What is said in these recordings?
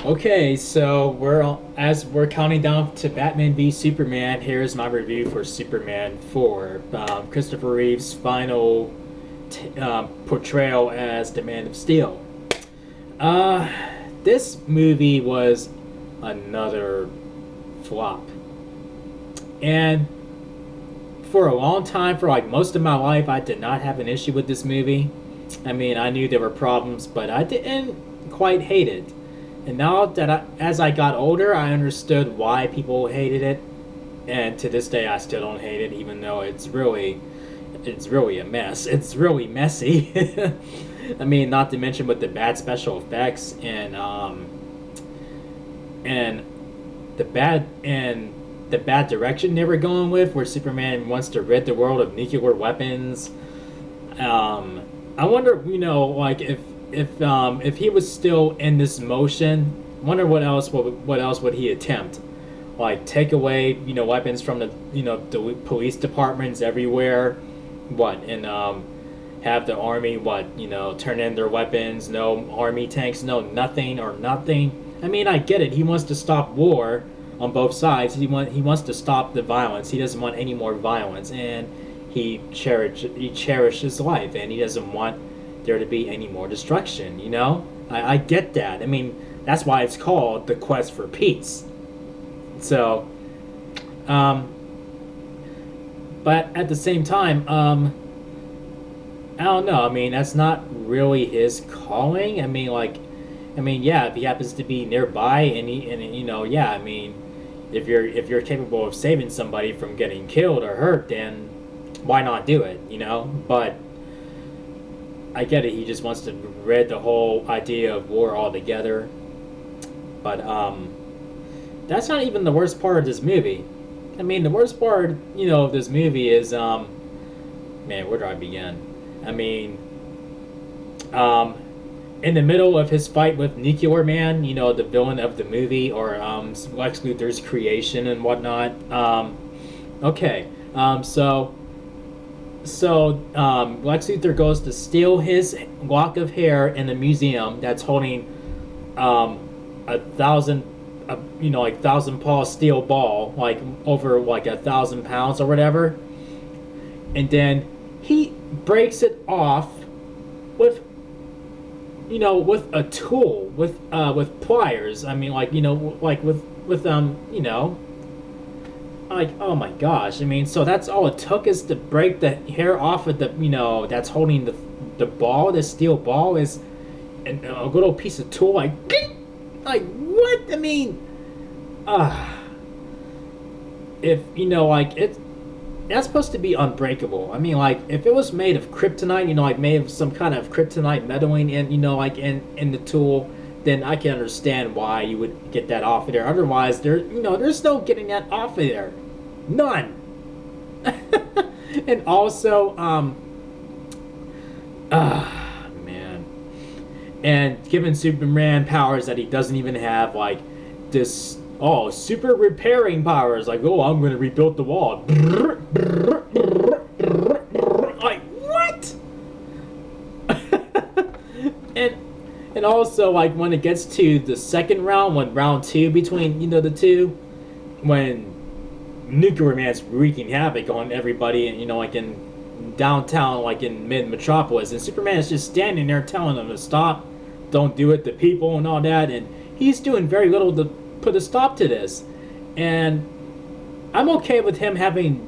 Okay, so as we're counting down to Batman v Superman. Here's my review for Superman 4. Christopher Reeve's final portrayal as the Man of Steel. Uh, this movie was another flop, and for a long time, for like most of my life, I did not have an issue with this movie. I mean, I knew there were problems, but I didn't quite hate it. And now that as I got older, I understood why people hated it, and to this day, I still don't hate it, even though it's really a mess. It's really messy. I mean, not to mention with the bad special effects and the bad direction they were going with, where Superman wants to rid the world of nuclear weapons. I wonder, like if he was still in this motion, wonder what else would he attempt? Like take away weapons from the police departments everywhere, what and have the army turn in their weapons, no army tanks, no nothing or nothing. I mean, I get it. He wants to stop war on both sides. He wants to stop the violence. He doesn't want any more violence, and he cherishes life, and he doesn't want there to be any more destruction. I get that. I mean, that's why it's called the quest for peace. So, but at the same time, I don't know. I mean, that's not really his calling. Yeah, if he happens to be nearby, yeah. I mean, if you're capable of saving somebody from getting killed or hurt, then why not do it? But I get it. He just wants to rid the whole idea of war altogether. But that's not even the worst part of this movie. I mean, the worst part, of this movie is man, where do I begin? I mean, in the middle of his fight with Nuclear Man, the villain of the movie, or Lex Luthor's creation and whatnot. Okay, Lex Luthor goes to steal his lock of hair in a museum that's holding a thousand, like 1,000 paw steel ball, like over like 1,000 pounds or whatever, and then he breaks it off with with a tool, with pliers. I mean, like with like, oh my gosh. I mean, so that's all it took, is to break the hair off of the that's holding the ball, the steel ball, is a little piece of tool, like like what? I mean, if like it's that's supposed to be unbreakable. I mean, like if it was made of kryptonite, like made of some kind of kryptonite meddling in, like in the tool, then I can understand why you would get that off of there. Otherwise, there's no getting that off of there, none. And also, man, and given Superman powers that he doesn't even have, like this, super repairing powers, like, I'm going to rebuild the wall. Like, what? and and also, like, when it gets to the second round, when round two between the two, when Nuclear Man's wreaking havoc on everybody, and like in downtown, like in mid metropolis, and Superman is just standing there telling them to stop, don't do it, the people and all that, and he's doing very little to put a stop to this. And I'm okay with him having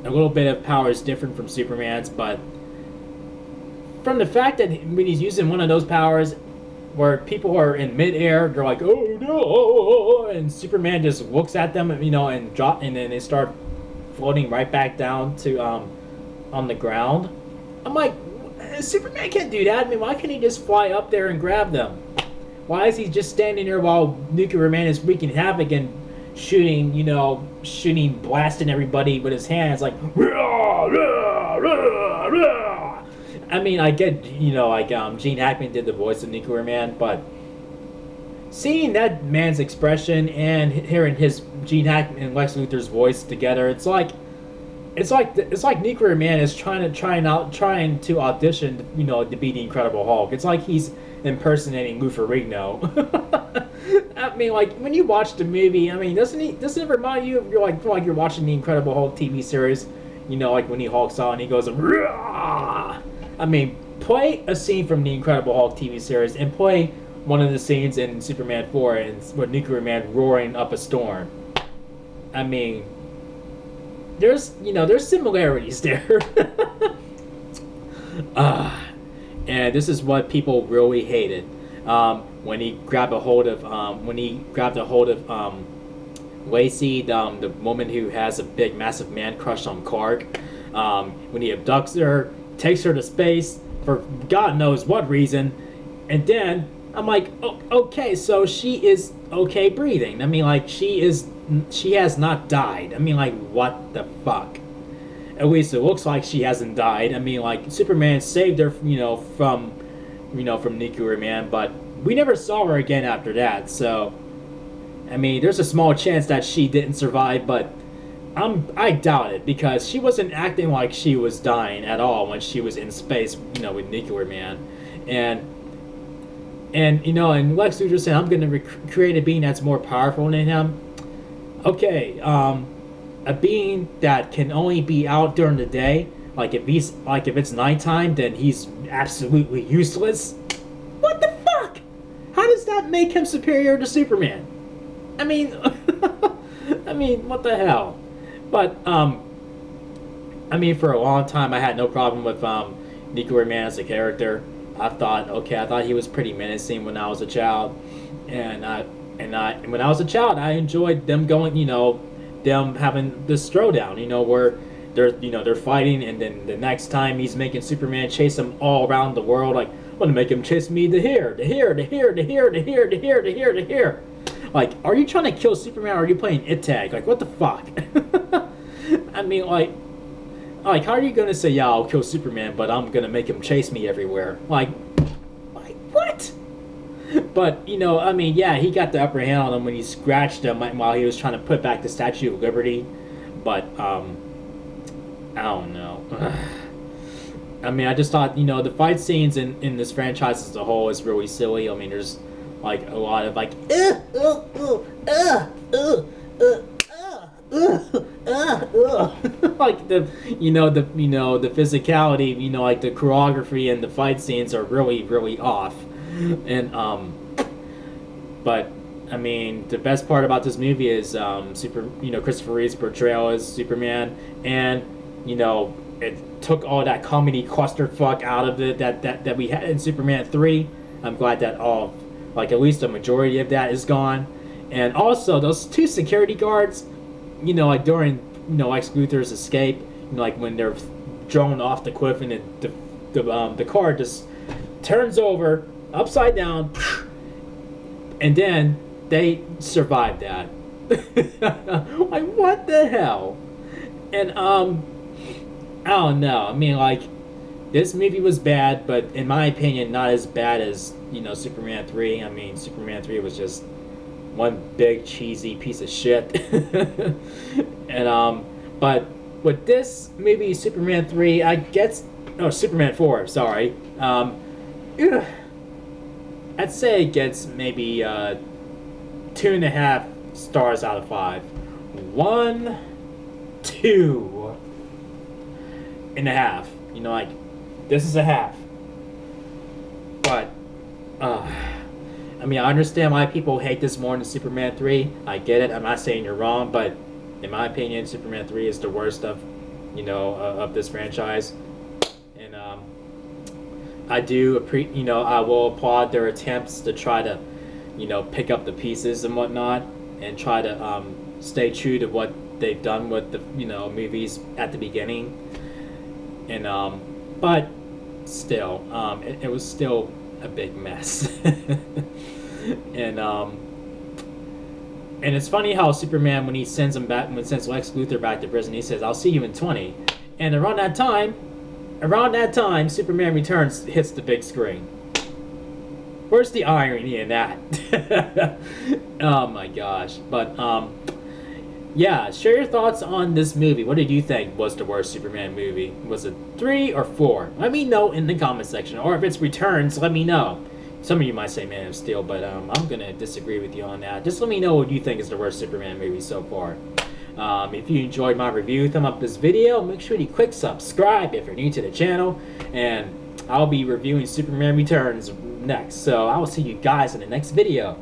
a little bit of powers different from Superman's, but from the fact that when he's using one of those powers where people are in midair, they're like, oh no, and Superman just looks at them, and drop, and then they start floating right back down to on the ground. I'm like, Superman can't do that. I mean, why can't he just fly up there and grab them? Why is he just standing there while Nuclear Man is wreaking havoc and shooting, blasting everybody with his hands, like, rah, rah, rah, rah. I mean, I get, like Gene Hackman did the voice of Nuclear Man, but seeing that man's expression and hearing his Gene Hackman and Lex Luthor's voice together, it's like Nuclear Man is trying to audition, to be the Incredible Hulk. It's like he's impersonating Lou Ferrigno. I mean, like when you watch the movie, I mean, doesn't it remind you of like you're watching the Incredible Hulk TV series? You know, like when he hulks out and he goes, "Rah!" I mean, play a scene from the Incredible Hulk TV series and play one of the scenes in Superman 4 and with Nuclear Man roaring up a storm. I mean, there's similarities there. And this is what people really hated when he grabbed a hold of Lacey, the woman who has a big, massive man crush on Clark. When he abducts her, takes her to space for God knows what reason, and then I'm like, oh, okay, so she is okay breathing. I mean, like she has not died. I mean, like what the fuck? At least it looks like she hasn't died. I mean, like Superman saved her, from Nuclear Man, but we never saw her again after that. So, I mean, there's a small chance that she didn't survive, but I doubt it because she wasn't acting like she was dying at all when she was in space, with Nuclear Man, and Lex Luthor said, "I'm going to create a being that's more powerful than him." Okay, a being that can only be out during the day. Like if it's nighttime, then he's absolutely useless. What the fuck? How does that make him superior to Superman? I mean, what the hell? But I mean, for a long time, I had no problem with Nuclear Man as a character. I thought he was pretty menacing when I was a child, and when I was a child, I enjoyed them going, them having this throwdown, where they're fighting, and then the next time he's making Superman chase him all around the world, like, I'm gonna make him chase me to here, to here, to here, to here, to here, to here, to here, to here. Like, are you trying to kill Superman, or are you playing it tag? Like, what the fuck? I mean, like, how are you gonna say, yeah, I'll kill Superman, but I'm gonna make him chase me everywhere? Like what? But, I mean, yeah, he got the upper hand on him when he scratched him while he was trying to put back the Statue of Liberty. But, I don't know. I mean, I just thought, the fight scenes in this franchise as a whole is really silly. I mean, there's, like, a lot of, like, like the physicality, like the choreography and the fight scenes are really, really off. And but I mean, the best part about this movie is Christopher Reeve's portrayal as Superman, and it took all that comedy clusterfuck out of it that we had in Superman 3. I'm glad that at least a majority of that is gone. And also those two security guards, like during Lex Luthor's escape, like when they're thrown off the cliff and the car just turns over upside down, and then they survived that. Like, what the hell? And I don't know. I mean, like, this movie was bad, but in my opinion, not as bad as Superman 3. I mean, Superman 3 was just one big cheesy piece of shit. And but with this movie, Superman 3, Superman 4, sorry. I'd say it gets maybe 2.5 stars out of 5. 1, 2.5. Like, this is a half. But I mean, I understand why people hate this more than Superman 3. I get it. I'm not saying you're wrong, but in my opinion, Superman 3 is the worst of this franchise. And I will applaud their attempts to try to, pick up the pieces and whatnot, and try to stay true to what they've done with the movies at the beginning. And but still, it was still a big mess. And it's funny how Superman, when he sends Lex Luthor back to prison, he says, "I'll see you in 20." And around that time, Superman Returns hits the big screen. Where's the irony in that? Oh my gosh. But yeah, share your thoughts on this movie. What did you think was the worst Superman movie? Was it 3 or 4? Let me know in the comment section. Or if it's Returns, let me know. Some of you might say Man of Steel, but I'm gonna disagree with you on that. Just let me know what you think is the worst Superman movie so far. If you enjoyed my review, thumb up this video. Make sure you click subscribe if you're new to the channel, and I'll be reviewing Superman Returns next. So I will see you guys in the next video.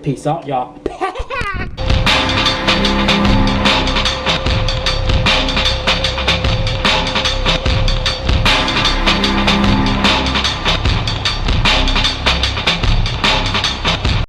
Peace out, y'all.